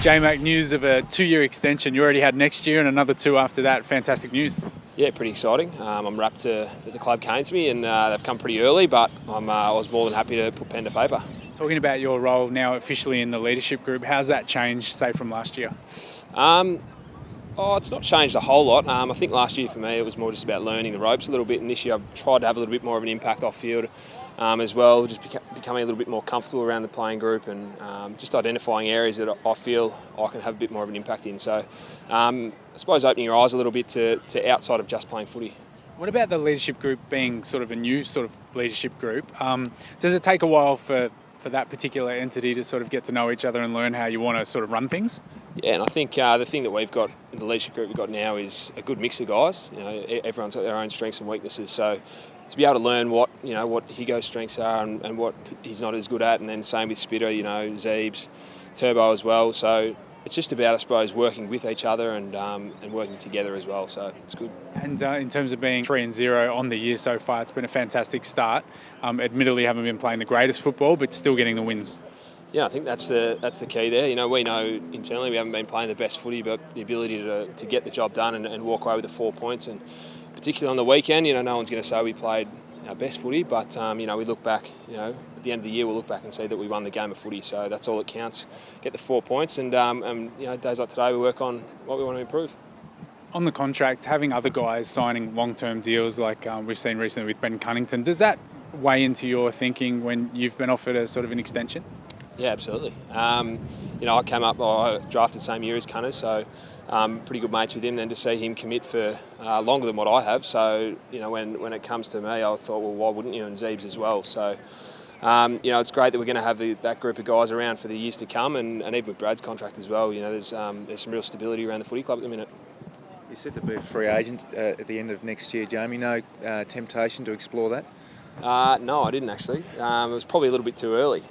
J-Mac, news of a 2-year extension. You already had next year and another 2 after that. Fantastic news. Yeah, pretty exciting. I'm rapt that the club came to me, and they've come pretty early, but I was more than happy to put pen to paper. Talking about your role now officially in the leadership group, how's that changed, say, from last year? It's not changed a whole lot. I think last year for me it was more just about learning the ropes a little bit, and this year I've tried to have a little bit more of an impact off field as well, just becoming a little bit more comfortable around the playing group and just identifying areas that I feel I can have a bit more of an impact in. So I suppose opening your eyes a little bit to outside of just playing footy. What about the leadership group being sort of a new sort of leadership group? Does it take a while for that particular entity to sort of get to know each other and learn how you want to sort of run things? Yeah, and I think the thing that we've got in the leadership group we've got now is a good mix of guys. You know, everyone's got their own strengths and weaknesses. So to be able to learn what Higo's strengths are and what he's not as good at, and then same with Spitter, Zeebs, Turbo as well. So it's just about, I suppose, working with each other and working together as well. So it's good. And in terms of being 3-0 on the year so far, it's been a fantastic start. Admittedly, haven't been playing the greatest football, but still getting the wins. Yeah, I think that's the key there. We know internally we haven't been playing the best footy, but the ability to get the job done and walk away with the 4 points, and particularly on the weekend, no one's going to say we played our best footy, but we look back, at the end of the year we'll look back and see that we won the game of footy. So that's all that counts. Get the 4 points, and days like today we work on what we want to improve. On the contract, having other guys signing long-term deals like we've seen recently with Ben Cunnington, does that weigh into your thinking when you've been offered a sort of an extension? Yeah, absolutely. I drafted the same year as Cunners, so pretty good mates with him. Then to see him commit for longer than what I have, so when it comes to me, I thought, well, why wouldn't you? And Zeebs as well. So it's great that we're going to have that group of guys around for the years to come, and even with Brad's contract as well. There's some real stability around the footy club at the minute. You're set to be a free agent at the end of next year, Jamie. No temptation to explore that? No, I didn't actually. It was probably a little bit too early.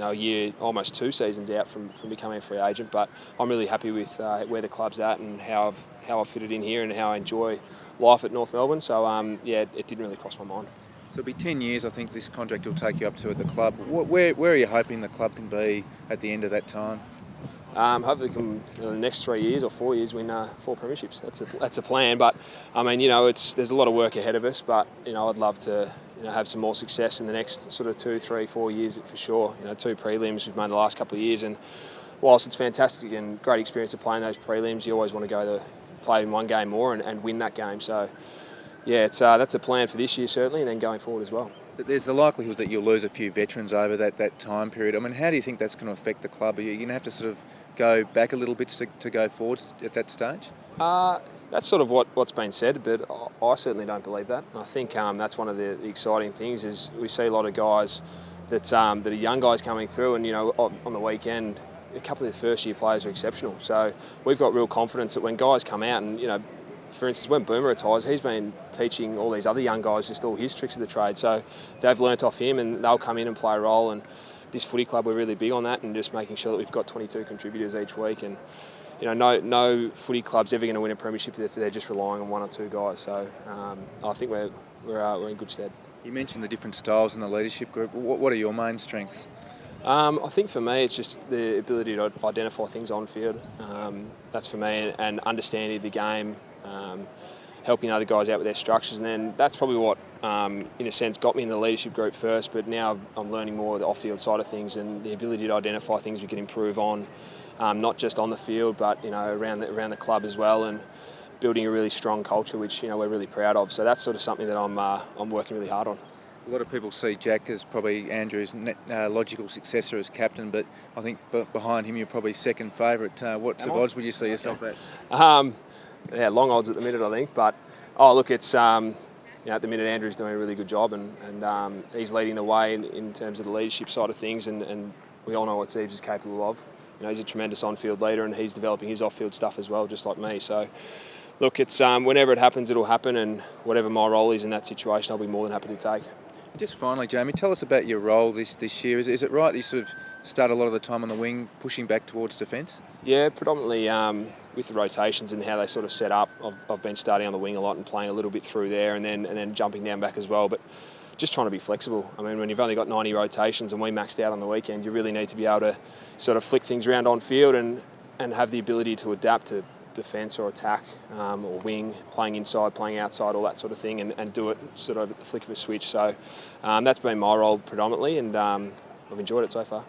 A year, almost 2 seasons out from becoming a free agent, but I'm really happy with where the club's at and how I've fitted in here and how I enjoy life at North Melbourne. So it didn't really cross my mind. So it'll be 10 years, I think, this contract will take you up to at the club. Where are you hoping the club can be at the end of that time? Hopefully, we can in the next 3 years or 4 years win 4 premierships. That's a plan. But there's a lot of work ahead of us. But I'd love to have some more success in the next sort of 2, 3, 4 years for sure. 2 prelims we've made the last couple of years, and whilst it's fantastic and great experience of playing those prelims, you always want to go to play in one game more and win that game. So yeah, that's a plan for this year certainly, and then going forward as well. But there's the likelihood that you'll lose a few veterans over that time period. I mean, how do you think that's going to affect the club? Are you going to have to sort of go back a little bit to go forward at that stage? That's sort of what's been said, but I certainly don't believe that. I think that's one of the exciting things is we see a lot of guys that are young guys coming through, and on the weekend a couple of the first year players are exceptional. So we've got real confidence that when guys come out and for instance, when Boomer retires, he's been teaching all these other young guys just all his tricks of the trade. So they've learnt off him, and they'll come in and play a role. And this footy club, we're really big on that, and just making sure that we've got 22 contributors each week. And no footy club's ever going to win a premiership if they're just relying on 1 or 2 guys. So I think we're in good stead. You mentioned the different styles in the leadership group. What are your main strengths? I think for me it's just the ability to identify things on field. That's for me, and understanding the game, helping other guys out with their structures, and then that's probably what, in a sense, got me in the leadership group first. But now I'm learning more of the off-field side of things and the ability to identify things we can improve on, not just on the field, but around the club as well, and building a really strong culture, which we're really proud of. So that's sort of something that I'm working really hard on. A lot of people see Jack as probably Andrew's logical successor as captain, but I think behind him you're probably second favourite. What sort of odds would you see yourself at? Yeah, long odds at the minute, I think. But look, it's at the minute Andrew's doing a really good job, and he's leading the way in terms of the leadership side of things, and we all know what Zeebs is capable of. He's a tremendous on-field leader, and he's developing his off-field stuff as well, just like me. So look, it's whenever it happens, it'll happen, and whatever my role is in that situation, I'll be more than happy to take. Just finally, Jamie, tell us about your role this year. Is it right that you sort of start a lot of the time on the wing, pushing back towards defence? Yeah, predominantly with the rotations and how they sort of set up. I've been starting on the wing a lot and playing a little bit through there, and then jumping down back as well. But just trying to be flexible. I mean, when you've only got 90 rotations and we maxed out on the weekend, you really need to be able to sort of flick things around on field and have the ability to adapt to defence or attack or wing, playing inside, playing outside, all that sort of thing, and do it sort of at the flick of a switch. So that's been my role predominantly, and I've enjoyed it so far.